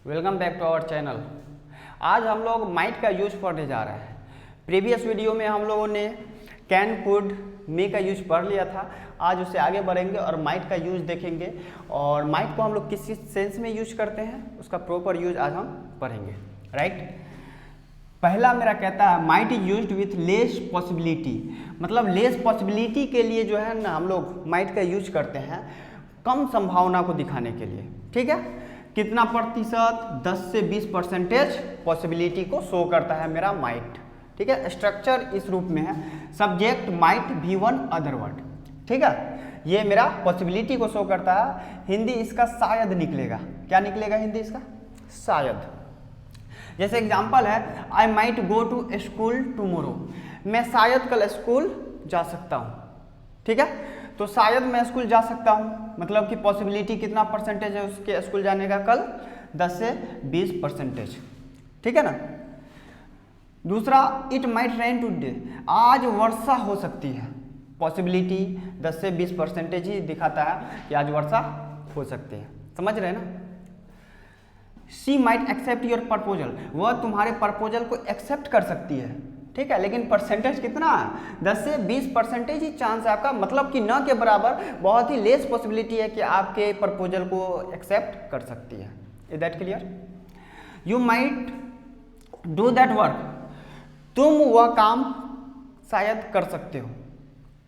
Welcome back to our channel. आज हम लोग माइट का यूज पढ़ने जा रहे हैं। प्रीवियस वीडियो में हम लोगों ने कैन, कुड, मे का यूज पढ़ लिया था। आज उससे आगे बढ़ेंगे और माइट का यूज देखेंगे और माइट को हम लोग किस सेंस में यूज करते हैं उसका प्रॉपर यूज आज हम पढ़ेंगे। राइट, पहला मेरा कहता है might is used with less possibility. मतलब लेस पॉसिबिलिटी के लिए जो है ना हम लोग माइट का यूज करते हैं कम संभावना को दिखाने के लिए। ठीक है, कितना प्रतिशत? 10 से 20% पॉसिबिलिटी को शो करता है मेरा माइट। ठीक है, स्ट्रक्चर इस रूप में है, subject might be one other word. ठीक है, ये मेरा पॉसिबिलिटी को शो करता है। हिंदी इसका शायद निकलेगा। क्या निकलेगा हिंदी इसका? शायद। जैसे एग्जांपल है I might go to school tomorrow. मैं शायद कल स्कूल जा सकता हूँ। ठीक है, तो शायद मैं स्कूल जा सकता हूँ, मतलब कि पॉसिबिलिटी कितना परसेंटेज है उसके स्कूल जाने का? कल 10 से 20%। ठीक है ना। दूसरा, इट माइट रेन टुडे। आज वर्षा हो सकती है। पॉसिबिलिटी 10 से 20% ही दिखाता है कि आज वर्षा हो सकती है। समझ रहे हैं ना। She might accept your proposal. वह तुम्हारे प्रपोजल को एक्सेप्ट कर सकती है। ठीक है, लेकिन परसेंटेज कितना है? 10 से 20% ही चांस है आपका, मतलब कि न के बराबर, बहुत ही लेस पॉसिबिलिटी है कि आपके प्रपोजल को एक्सेप्ट कर सकती है। Is that clear? You might do that work. तुम वह काम शायद कर सकते हो।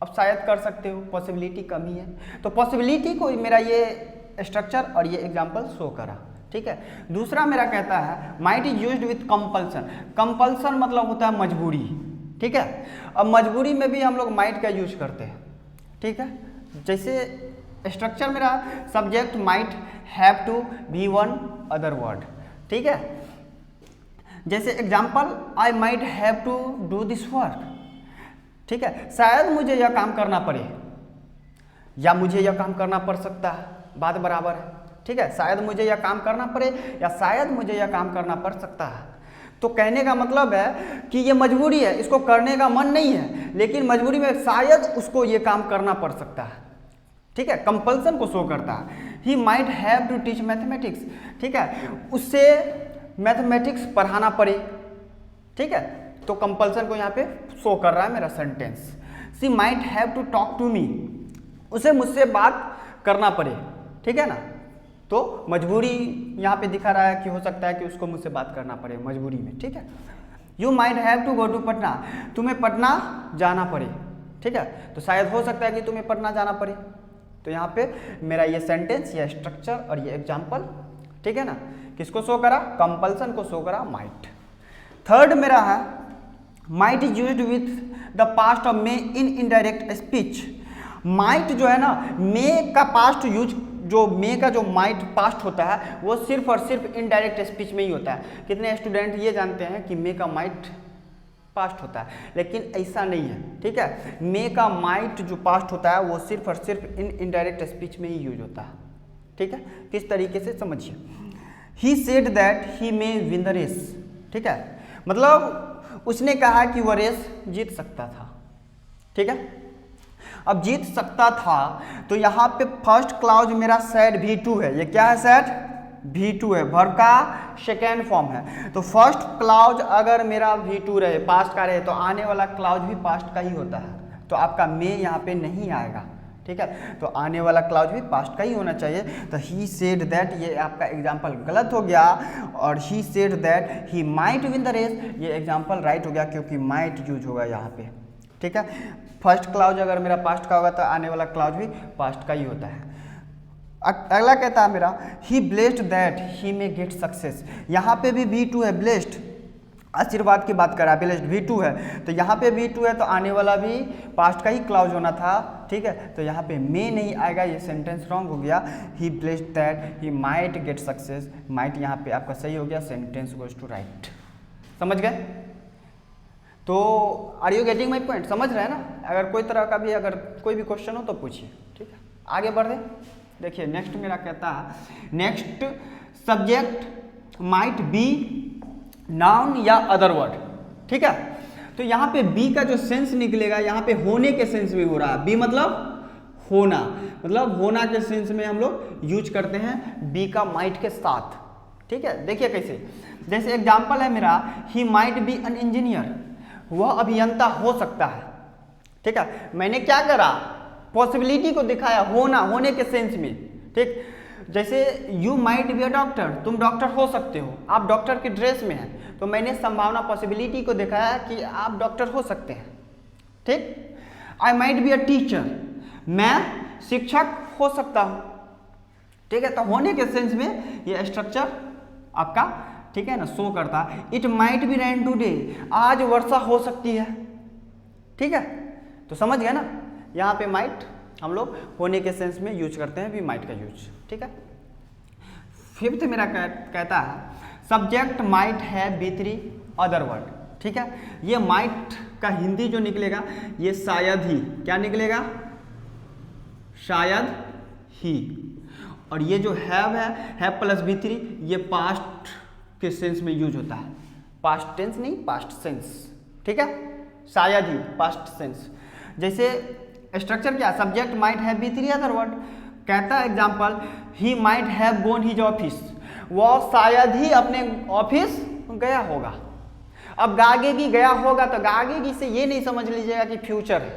अब शायद कर सकते हो, पॉसिबिलिटी कम ही है, तो पॉसिबिलिटी को मेरा ये स्ट्रक्चर और ये एग्जाम्पल शो करा। ठीक है, दूसरा मेरा कहता है might is used with compulsion. Compulsion मतलब होता है मजबूरी। ठीक है, अब मजबूरी में भी हम लोग माइट का यूज करते हैं। ठीक है, जैसे स्ट्रक्चर मेरा subject might have to be one other word. ठीक है, जैसे example I might have to do this work. ठीक है, शायद मुझे यह काम करना पड़े या मुझे यह काम करना पड़ सकता है, बात बराबर है। ठीक है, शायद मुझे यह काम करना पड़े या शायद मुझे यह काम करना पड़ सकता है। तो कहने का मतलब है कि ये मजबूरी है, इसको करने का मन नहीं है, लेकिन मजबूरी में शायद उसको ये काम करना पड़ सकता है। ठीक है, कंपल्सन को शो करता है। He might have to teach mathematics. ठीक है, उससे मैथमेटिक्स पढ़ाना पड़े। ठीक है, तो कंपल्सन को यहाँ पे शो कर रहा है मेरा sentence. She might have to talk to me. उसे मुझसे बात करना पड़े। ठीक है ना, तो मजबूरी यहाँ पे दिखा रहा है कि हो सकता है कि उसको मुझसे बात करना पड़े मजबूरी में। ठीक है, you might have to go to Patna. तुम्हें पटना जाना पड़े। ठीक है, तो शायद हो सकता है कि तुम्हें पटना जाना पड़े। तो यहाँ पे मेरा ये सेंटेंस, ये स्ट्रक्चर और ये एग्जाम्पल, ठीक है ना, किसको शो करा? कंपल्सन को शो करा, माइट। थर्ड मेरा है might is used with the past of May in indirect speech. Might जो है ना, मे का पास्ट यूज, जो मे का जो माइट पास्ट होता है वो सिर्फ और सिर्फ इनडायरेक्ट स्पीच में ही होता है। कितने स्टूडेंट ये जानते हैं कि मे का माइट पास्ट होता है, लेकिन ऐसा नहीं है। ठीक है, मे का माइट जो पास्ट होता है वो सिर्फ और सिर्फ इनडायरेक्ट स्पीच में ही यूज होता है। ठीक है, किस तरीके से समझिए। He said that he may win the race. ठीक है, मतलब उसने कहा कि वह रेस जीत सकता था। ठीक है, अब जीत सकता था, तो यहाँ पे फर्स्ट क्लाउज मेरा सैड V2 है। ये क्या है? सैड V2 है, वर्ब का सेकेंड फॉर्म है। तो फर्स्ट क्लाउज अगर मेरा V2 रहे, पास्ट का रहे, तो आने वाला क्लाउज भी पास्ट का ही होता है, तो आपका मे यहाँ पे नहीं आएगा। ठीक है, तो आने वाला क्लाउज भी पास्ट का ही होना चाहिए। तो ही सेड दैट, ये आपका एग्जाम्पल गलत हो गया, और he said that he might win the race, ये एग्जाम्पल राइट हो गया, क्योंकि माइट यूज होगा यहाँ पे। ठीक है, फर्स्ट क्लाउज अगर मेरा पास्ट का होगा तो आने वाला क्लाउज भी पास्ट का ही होता है। अगला कहता है मेरा he blessed that he may get success. यहाँ पे भी V2 है, ब्लेस्ड आशीर्वाद की बात कर रहा है, ब्लेस्ड V2 है, तो यहाँ पे V2 है, तो आने वाला भी पास्ट का ही क्लाउज होना था। ठीक है, तो यहाँ पे मे नहीं आएगा, ये सेंटेंस रॉन्ग हो गया। He blessed that he might get success, might यहाँ पे आपका सही हो गया, सेंटेंस गोज टू राइट। समझ गए? तो are you getting my point? समझ रहे हैं ना। अगर कोई तरह का भी, अगर कोई भी क्वेश्चन हो तो पूछिए। ठीक है, आगे बढ़े। देखिए नेक्स्ट मेरा कहता है, next subject might B noun या अदर वर्ड। ठीक है, तो यहाँ पे बी का जो सेंस निकलेगा, यहाँ पे होने के सेंस में हो रहा है। बी मतलब होना, मतलब होना के सेंस में हम लोग यूज करते हैं बी का माइट के साथ। ठीक है, देखिए कैसे, जैसे एग्जाम्पल है मेरा, he might be an engineer, वह अभियंता हो सकता है। ठीक है, मैंने क्या करा, पॉसिबिलिटी को दिखाया, होना, होने के सेंस में। ठीक, जैसे you might be a doctor, तुम डॉक्टर हो सकते हो, आप डॉक्टर के ड्रेस में हैं, तो मैंने संभावना, पॉसिबिलिटी को दिखाया कि आप डॉक्टर हो सकते हैं। ठीक, I might be a teacher, मैं शिक्षक हो सकता हूँ। ठीक है, तो होने के सेंस में ये स्ट्रक्चर आपका, ठीक है ना, शो करता है। It might be rain today, आज वर्षा हो सकती है। ठीक है, तो समझ गए ना, यहाँ पे माइट हम लोग होने के सेंस में यूज करते हैं, भी माइट का यूज। ठीक है, फिफ्थ मेरा कहता है subject might have be three other word. ठीक है, ये माइट का हिंदी जो निकलेगा ये शायद ही, क्या निकलेगा, शायद ही। और ये जो हैव प्लस बी थ्री, ये पास्ट के सेंस में यूज होता है, पास्ट टेंस नहीं, पास्ट सेंस। ठीक है, शायद ही, पास्ट सेंस। जैसे स्ट्रक्चर क्या, subject might have be three other word, कहता है example, he might have gone his office, वह शायद ही अपने ऑफिस गया होगा। अब गागेगी गया होगा, तो गागेगी से ये नहीं समझ लीजिएगा कि फ्यूचर है।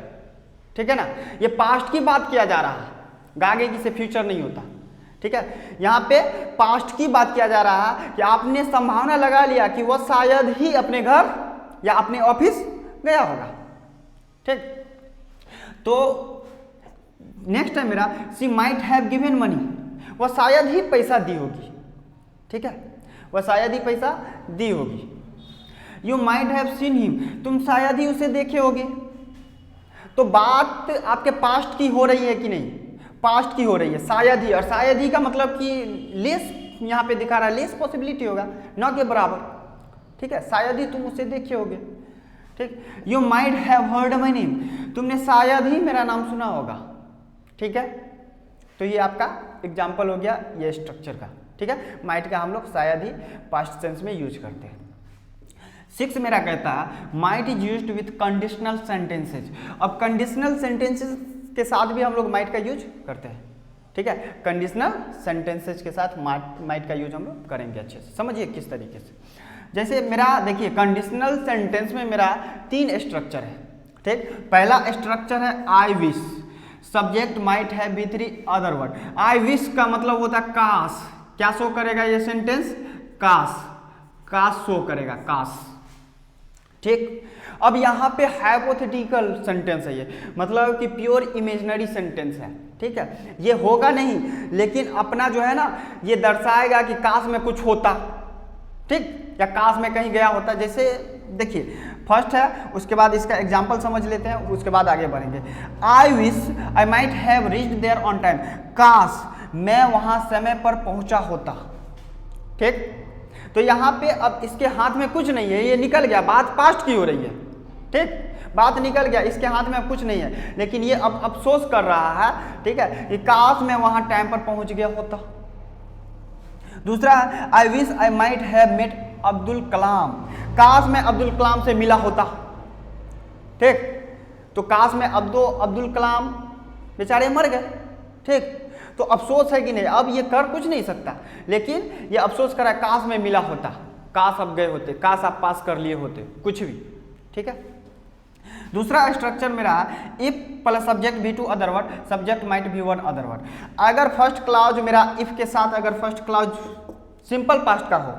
ठीक है ना, ये पास्ट की बात किया जा रहा है, गागेगी से फ्यूचर नहीं होता। ठीक है, यहाँ पे पास्ट की बात किया जा रहा है कि आपने संभावना लगा लिया कि वह शायद ही अपने घर या अपने ऑफिस गया होगा। ठीक, तो नेक्स्ट है मेरा, she might have given money, वह शायद ही पैसा दी होगी। ठीक है, वह शायद ही पैसा दी होगी। You might have seen him, तुम शायद ही उसे देखे होगे। तो बात आपके पास्ट की हो रही है कि नहीं, पास्ट की हो रही है, शायद ही। और शायद ही का मतलब कि लेस, यहाँ पे दिखा रहा है लेस पॉसिबिलिटी होगा, न के बराबर। ठीक है, शायद ही तुम उसे देखे होगे। ठीक, you might have heard my name, तुमने शायद ही मेरा नाम सुना होगा। ठीक है, तो ये आपका एग्जाम्पल हो गया ये स्ट्रक्चर का। ठीक है, माइट का हम लोग शायद ही पास्ट टेंस में यूज करते हैं। 6 मेरा कहता है might is used with conditional sentences. अब कंडीशनल सेंटेंसेज के साथ भी हम लोग माइट का यूज करते हैं। ठीक है, कंडीशनल सेंटेंसेज के साथ माइट का यूज हम लोग करेंगे अच्छे से। समझिए किस तरीके से, जैसे मेरा देखिए कंडीशनल सेंटेंस में मेरा 3 स्ट्रक्चर है। ठीक, पहला स्ट्रक्चर है I wish, subject might have be three other word. I wish का मतलब होता है काश, क्या शो करेगा ये सेंटेंस, काश, काश शो करेगा, काश। ठीक, अब यहाँ पे हाइपोथेटिकल सेंटेंस है ये, मतलब कि प्योर इमेजिनरी सेंटेंस है। ठीक है, ये होगा नहीं, लेकिन अपना जो है ना ये दर्शाएगा कि काश में कुछ होता। ठीक, या काश में कहीं गया होता। जैसे देखिए फर्स्ट है, उसके बाद इसका एग्जाम्पल समझ लेते हैं, उसके बाद आगे बढ़ेंगे। I wish I might have reached there on time, काश मैं वहाँ समय पर पहुँचा होता। ठीक, तो यहाँ पे अब इसके हाथ में कुछ नहीं है, ये निकल गया, बात पास्ट की हो रही है। ठीक, बात निकल गया, इसके हाथ में कुछ नहीं है, लेकिन ये अब अफसोस कर रहा है। ठीक है, ये काश मैं वहाँ टाइम पर पहुँच गया होता। दूसरा है I wish I might have met Abdul Kalam, काश मैं अब्दुल कलाम से मिला होता। ठीक, तो काश में अब्दुल कलाम बेचारे मर गए। ठीक, तो अफसोस है कि नहीं, अब ये कर कुछ नहीं सकता, लेकिन ये अफसोस कर रहा है काश में मिला होता, काश आप गए होते, काश आप पास कर लिए होते, कुछ भी। ठीक है, दूसरा स्ट्रक्चर मेरा if plus subject be two other word, subject might be one other word. अगर फर्स्ट क्लाउज मेरा इफ के साथ, अगर फर्स्ट क्लाउज सिंपल पास्ट का हो,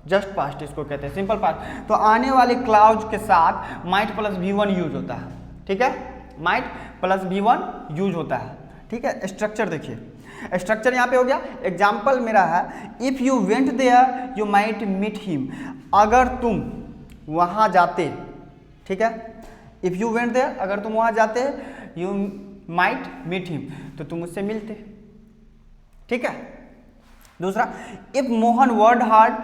जस्ट पास्ट इसको कहते हैं सिंपल पास्ट, तो आने वाले क्लाउज के साथ might plus be one use होता है। ठीक है, might plus be one use होता है। ठीक है, स्ट्रक्चर देखिए, स्ट्रक्चर यहाँ पे हो गया। एग्जाम्पल मेरा है if you went there you might meet him, अगर तुम वहाँ जाते। ठीक है, इफ यू वेंट देयर, अगर तुम वहाँ जाते यू माइट मीट हिम, तो तुम उससे मिलते। ठीक है, दूसरा if Mohan word hard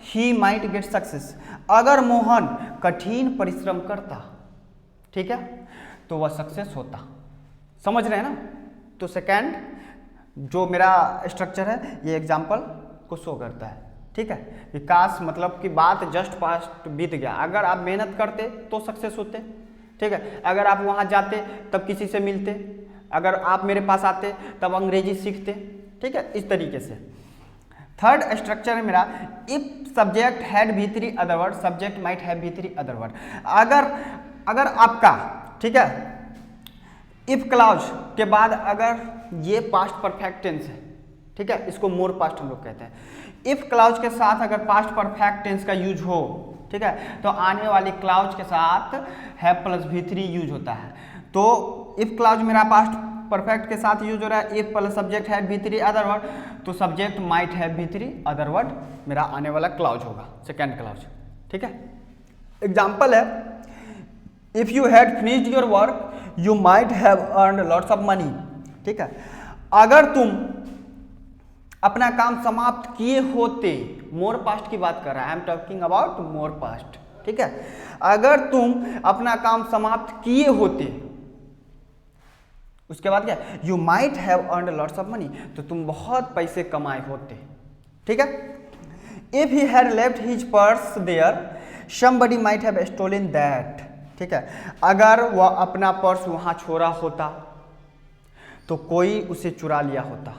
he might get success, अगर मोहन कठिन परिश्रम करता। ठीक है, तो वह सक्सेस होता। समझ रहे हैं ना, तो सेकेंड जो मेरा स्ट्रक्चर है ये एग्जाम्पल को शो करता है। ठीक है, कि काश मतलब कि बात जस्ट पास्ट बीत गया, अगर आप मेहनत करते तो सक्सेस होते। ठीक है, अगर आप वहाँ जाते तब किसी से मिलते, अगर आप मेरे पास आते तब अंग्रेजी सीखते। ठीक है, इस तरीके से। थर्ड स्ट्रक्चर है मेरा if subject had V3 other word, subject might have V3 other word. अगर आपका, ठीक है, इफ क्लाउज के बाद अगर ये पास्ट परफेक्ट टेंस है, ठीक है, इसको मोर पास्ट हम लोग कहते हैं। इफ क्लाउज के साथ अगर पास्ट परफेक्ट टेंस का यूज हो, ठीक है, तो आने वाली क्लाउज के साथ हैव प्लस V3 यूज होता है। तो इफ क्लाउज मेरा पास्ट परफेक्ट के साथ यूज हो रहा है, if plus subject had V3 other word, तो subject might have V3 other word मेरा आने वाला क्लाउज होगा, सेकेंड क्लाउज, ठीक है। एग्जाम्पल है, if you had finished your work you might have earned lots of money, ठीक है। अगर तुम अपना काम समाप्त किए होते, मोर पास्ट की बात कर रहा है, I am talking about more past, ठीक है। अगर तुम अपना काम समाप्त किए होते, उसके बाद क्या, you might have earned lots of money, तो तुम बहुत पैसे कमाए होते, ठीक है। If he had left his purse there somebody might have stolen that, ठीक है। अगर वह अपना पर्स वहां छोड़ा होता तो कोई उसे चुरा लिया होता,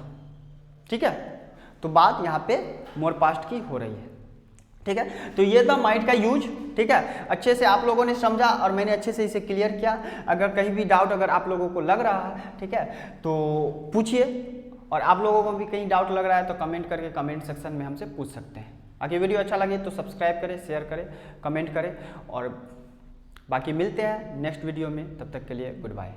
ठीक है। तो बात यहाँ पे मोर पास्ट की हो रही है, ठीक है। तो ये था माइट का यूज, ठीक है। अच्छे से आप लोगों ने समझा और मैंने अच्छे से इसे क्लियर किया। अगर कहीं भी डाउट अगर आप लोगों को लग रहा है, ठीक है, तो पूछिए, और आप लोगों को भी कहीं डाउट लग रहा है तो कमेंट करके कमेंट सेक्शन में हमसे पूछ सकते हैं। बाकी वीडियो अच्छा लगे तो सब्सक्राइब करें, शेयर करें, कमेंट करें, और बाकी मिलते हैं नेक्स्ट वीडियो में। तब तक के लिए गुड बाय।